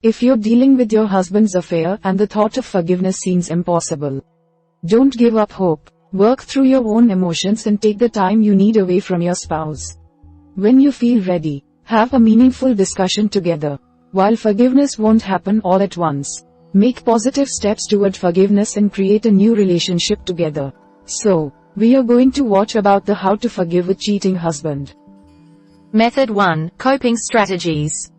If you're dealing with your husband's affair and the thought of forgiveness seems impossible, don't give up hope. Work through your own emotions and take the time you need away from your spouse. When you feel ready, have a meaningful discussion together. While forgiveness won't happen all at once, make positive steps toward forgiveness and create a new relationship together. So, we are going to watch about the how to forgive a cheating husband. Method 1. Coping strategies.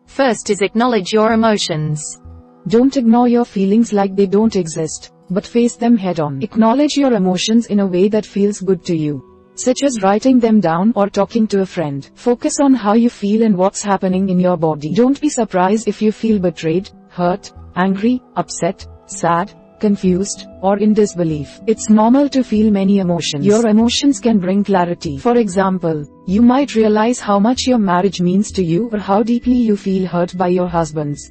First is acknowledge your emotions. Don't ignore your feelings like they don't exist, but face them head on. Acknowledge your emotions in a way that feels good to you, such as writing them down or talking to a friend. Focus on how you feel and what's happening in your body. Don't be surprised if you feel betrayed, hurt, angry, upset, sad, confused, or in disbelief. It's normal to feel many emotions. Your emotions can bring clarity. For example, you might realize how much your marriage means to you or how deeply you feel hurt by your husband's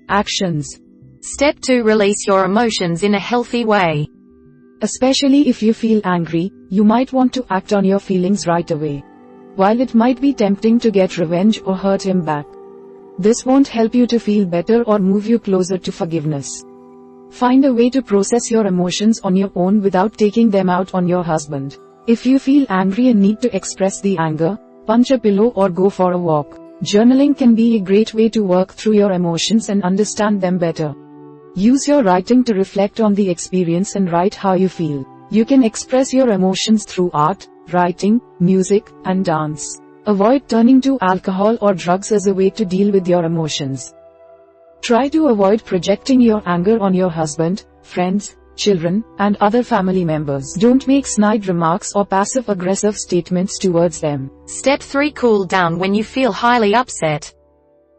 actions. Step 2. Release your emotions in a healthy way. Especially if you feel angry, you might want to act on your feelings right away. While it might be tempting to get revenge or hurt him back, this won't help you to feel better or move you closer to forgiveness. Find a way to process your emotions on your own without taking them out on your husband. If you feel angry and need to express the anger, punch a pillow or go for a walk. Journaling can be a great way to work through your emotions and understand them better. Use your writing to reflect on the experience and write how you feel. You can express your emotions through art, writing, music, and dance. Avoid turning to alcohol or drugs as a way to deal with your emotions. Try to avoid projecting your anger on your husband, friends, children, and other family members. Don't make snide remarks or passive-aggressive statements towards them. Step 3. Cool down when you feel highly upset.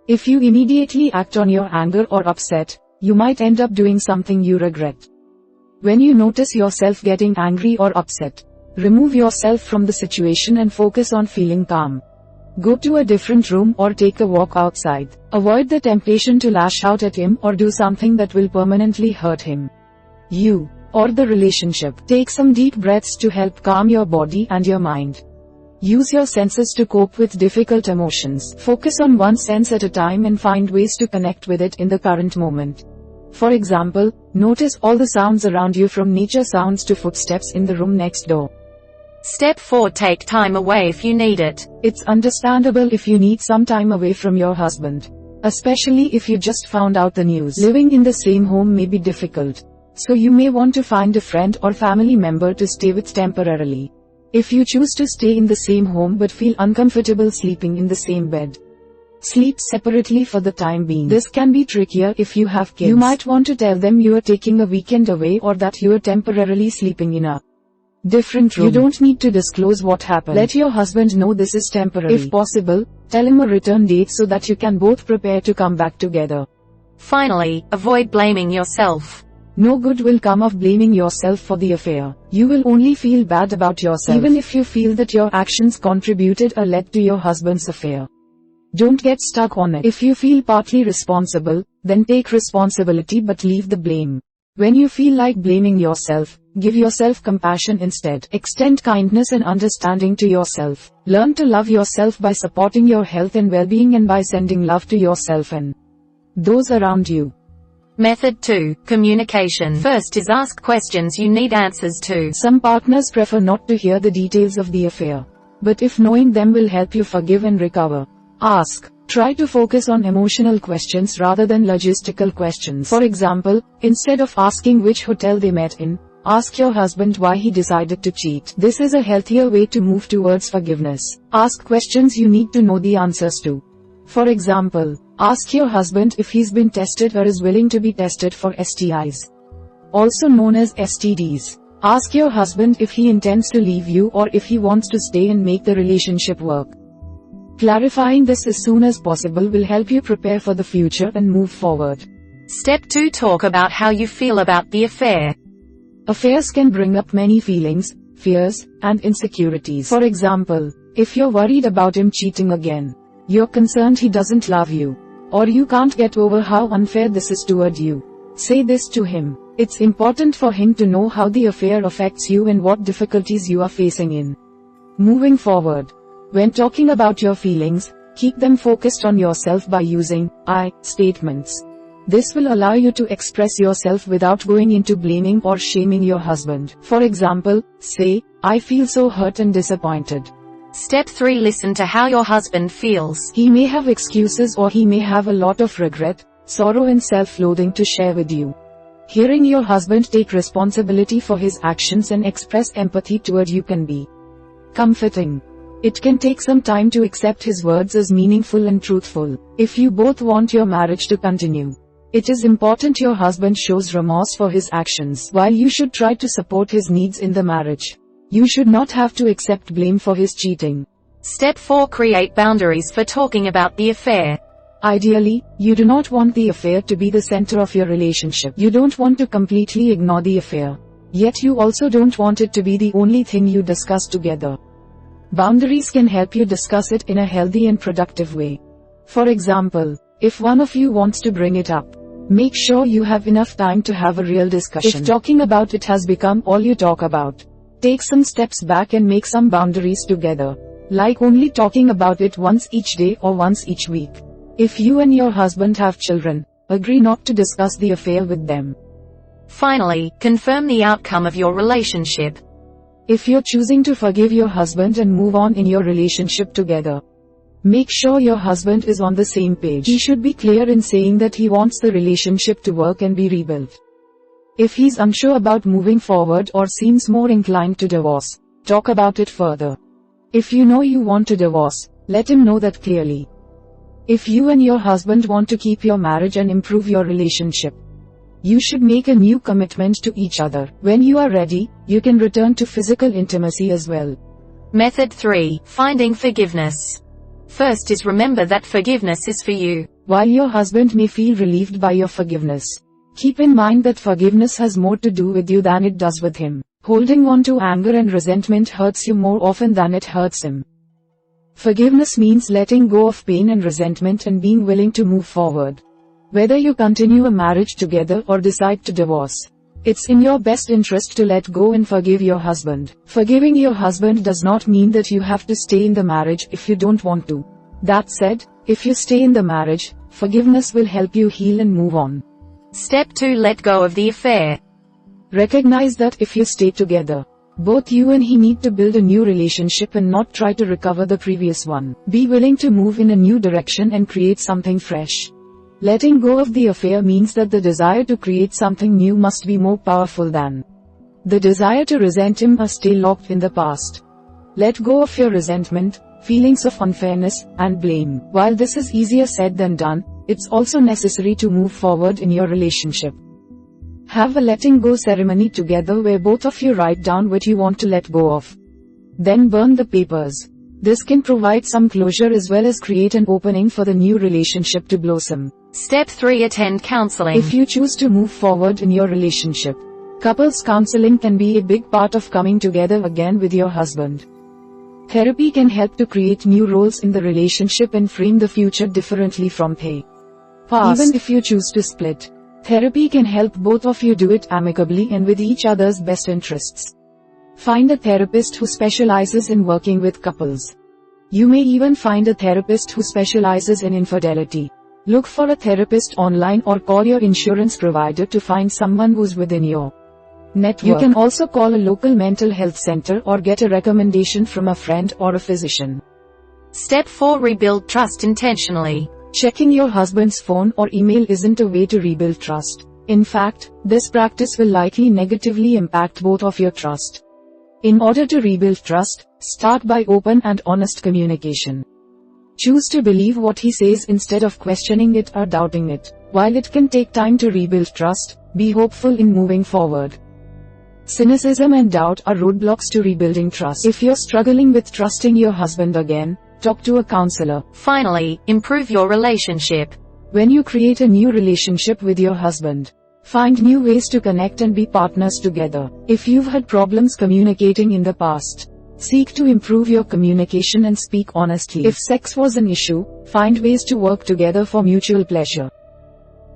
If you immediately act on your anger or upset, you might end up doing something you regret. When you notice yourself getting angry or upset, remove yourself from the situation and focus on feeling calm. Go to a different room or take a walk outside. Avoid the temptation to lash out at him or do something that will permanently hurt him, you, or the relationship. Take some deep breaths to help calm your body and your mind. Use your senses to cope with difficult emotions. Focus on one sense at a time and find ways to connect with it in the current moment. For example, notice all the sounds around you, from nature sounds to footsteps in the room next door. Step 4. Take time away if you need it. It's understandable if you need some time away from your husband, especially if you just found out the news. Living in the same home may be difficult, so you may want to find a friend or family member to stay with temporarily. If you choose to stay in the same home but feel uncomfortable sleeping in the same bed, sleep separately for the time being. This can be trickier if you have kids. You might want to tell them you are taking a weekend away or that you are temporarily sleeping in a different room. You don't need to disclose what happened. Let your husband know this is temporary. If possible, tell him a return date so that you can both prepare to come back together. Finally, avoid blaming yourself. No good will come of blaming yourself for the affair. You will only feel bad about yourself, even if you feel that your actions contributed or led to your husband's affair. Don't get stuck on it. If you feel partly responsible, then take responsibility but leave the blame. When you feel like blaming yourself, give yourself compassion instead. Extend kindness and understanding to yourself. Learn to love yourself by supporting your health and well-being and by sending love to yourself and those around you. Method 2. Communication. First is ask questions you need answers to. Some partners prefer not to hear the details of the affair, but if knowing them will help you forgive and recover, ask. Try to focus on emotional questions rather than logistical questions. For example, instead of asking which hotel they met in, ask your husband why he decided to cheat. This is a healthier way to move towards forgiveness. Ask questions you need to know the answers to. For example, ask your husband if he's been tested or is willing to be tested for STIs, also known as STDs. Ask your husband if he intends to leave you or if he wants to stay and make the relationship work. Clarifying this as soon as possible will help you prepare for the future and move forward. Step 2. Talk about how you feel about the affair. Affairs can bring up many feelings, fears, and insecurities. For example, if you're worried about him cheating again, you're concerned he doesn't love you, or you can't get over how unfair this is toward you, say this to him. It's important for him to know how the affair affects you and what difficulties you are facing in moving forward. When talking about your feelings, Keep them focused on yourself by using I statements. This will allow you to express yourself without going into blaming or shaming your husband. For example, say, I feel so hurt and disappointed. Step 3. Listen to how your husband feels. He may have excuses or he may have a lot of regret, sorrow and self-loathing to share with you. Hearing your husband take responsibility for his actions and express empathy toward you can be comforting. It can take some time to accept his words as meaningful and truthful. If you both want your marriage to continue, it is important your husband shows remorse for his actions. While you should try to support his needs in the marriage, you should not have to accept blame for his cheating. Step 4. Create boundaries for talking about the affair. Ideally, you do not want the affair to be the center of your relationship. You don't want to completely ignore the affair. Yet you also don't want it to be the only thing you discuss together. Boundaries can help you discuss it in a healthy and productive way. For example, if one of you wants to bring it up, make sure you have enough time to have a real discussion. If talking about it has become all you talk about, take some steps back and make some boundaries together. Like only talking about it once each day or once each week. If you and your husband have children, agree not to discuss the affair with them. Finally, confirm the outcome of your relationship. If you're choosing to forgive your husband and move on in your relationship together, make sure your husband is on the same page. He should be clear in saying that he wants the relationship to work and be rebuilt. If he's unsure about moving forward or seems more inclined to divorce, talk about it further. If you know you want to divorce, let him know that clearly. If you and your husband want to keep your marriage and improve your relationship, you should make a new commitment to each other. When you are ready, you can return to physical intimacy as well. Method 3. Finding forgiveness. First is remember that forgiveness is for you. While your husband may feel relieved by your forgiveness, keep in mind that forgiveness has more to do with you than it does with him. Holding on to anger and resentment hurts you more often than it hurts him. Forgiveness means letting go of pain and resentment and being willing to move forward. Whether you continue a marriage together or decide to divorce, it's in your best interest to let go and forgive your husband. Forgiving your husband does not mean that you have to stay in the marriage if you don't want to. That said, if you stay in the marriage, forgiveness will help you heal and move on. Step 2. Let go of the affair. Recognize that if you stay together, both you and he need to build a new relationship and not try to recover the previous one. Be willing to move in a new direction and create something fresh. Letting go of the affair means that the desire to create something new must be more powerful than the desire to resent him or stay locked in the past. Let go of your resentment, feelings of unfairness, and blame. While this is easier said than done, it's also necessary to move forward in your relationship. Have a letting go ceremony together where both of you write down what you want to let go of. Then burn the papers. This can provide some closure as well as create an opening for the new relationship to blossom. Step 3. Attend counseling. If you choose to move forward in your relationship, couples counseling can be a big part of coming together again with your husband. Therapy can help to create new roles in the relationship and frame the future differently from the past. Even if you choose to split, therapy can help both of you do it amicably and with each other's best interests. Find a therapist who specializes in working with couples. You may even find a therapist who specializes in infidelity. Look for a therapist online or call your insurance provider to find someone who's within your network. You can also call a local mental health center or get a recommendation from a friend or a physician. Step 4. Rebuild trust intentionally. Checking your husband's phone or email isn't a way to rebuild trust. In fact, this practice will likely negatively impact both of your trust. In order to rebuild trust, start by open and honest communication. Choose to believe what he says instead of questioning it or doubting it. While it can take time to rebuild trust, be hopeful in moving forward. Cynicism and doubt are roadblocks to rebuilding trust. If you're struggling with trusting your husband again, talk to a counselor. Finally, improve your relationship. When you create a new relationship with your husband, find new ways to connect and be partners together. If you've had problems communicating in the past, seek to improve your communication and speak honestly. If sex was an issue, find ways to work together for mutual pleasure.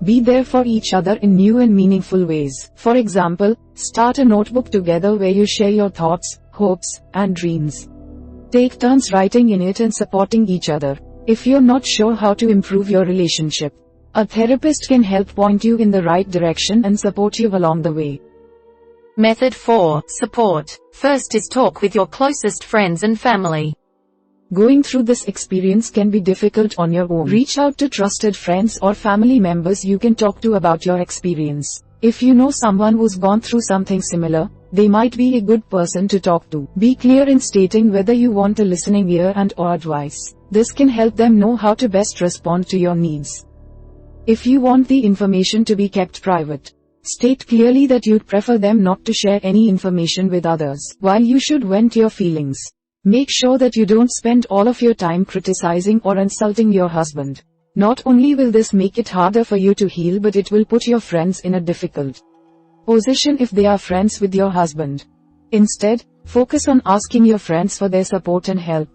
Be there for each other in new and meaningful ways. For example, start a notebook together where you share your thoughts, hopes, and dreams. Take turns writing in it and supporting each other. If you're not sure how to improve your relationship, a therapist can help point you in the right direction and support you along the way. Method 4. Support. First is talk with your closest friends and family. Going through this experience can be difficult on your own. Reach out to trusted friends or family members you can talk to about your experience. If you know someone who's gone through something similar, they might be a good person to talk to. Be clear in stating whether you want a listening ear and/or advice. This can help them know how to best respond to your needs. If you want the information to be kept private, state clearly that you'd prefer them not to share any information with others. While you should vent your feelings, make sure that you don't spend all of your time criticizing or insulting your husband. Not only will this make it harder for you to heal, but it will put your friends in a difficult position if they are friends with your husband. Instead, focus on asking your friends for their support and help.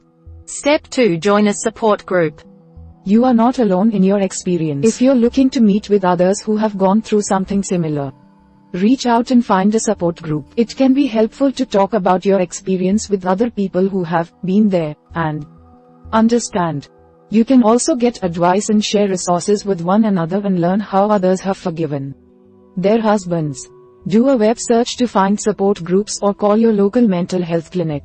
Step 2. Join a support group. You are not alone in your experience. If you're looking to meet with others who have gone through something similar, reach out and find a support group. It can be helpful to talk about your experience with other people who have been there and understand. You can also get advice and share resources with one another and learn how others have forgiven their husbands. Do a web search to find support groups or call your local mental health clinic.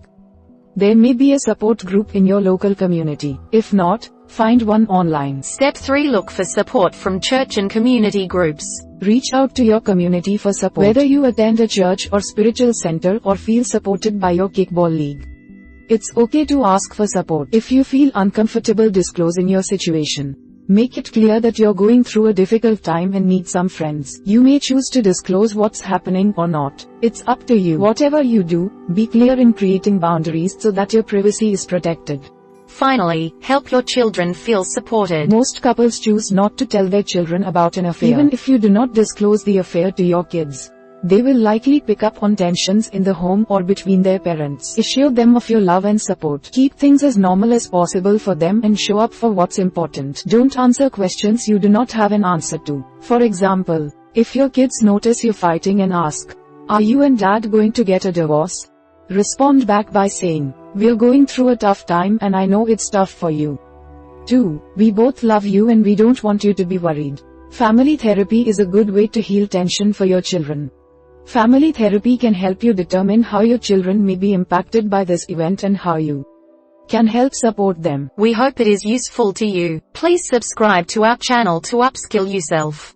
There may be a support group in your local community. If not, find one online. Step 3. Look for support from church and community groups. Reach out to your community for support. Whether you attend a church or spiritual center or feel supported by your kickball league, it's okay to ask for support. If you feel uncomfortable disclosing your situation, make it clear that you're going through a difficult time and need some friends. You may choose to disclose what's happening or not. It's up to you. Whatever you do, be clear in creating boundaries so that your privacy is protected. Finally, help your children feel supported. Most couples choose not to tell their children about an affair. Even if you do not disclose the affair to your kids, they will likely pick up on tensions in the home or between their parents. Assure them of your love and support. Keep things as normal as possible for them and show up for what's important. Don't answer questions you do not have an answer to. For example, if your kids notice you fighting and ask, "Are you and dad going to get a divorce?" respond back by saying, "We're going through a tough time and I know it's tough for you too. We both love you and we don't want you to be worried." Family therapy is a good way to heal tension for your children. Family therapy can help you determine how your children may be impacted by this event and how you can help support them. We hope it is useful to you. Please subscribe to our channel to upskill yourself.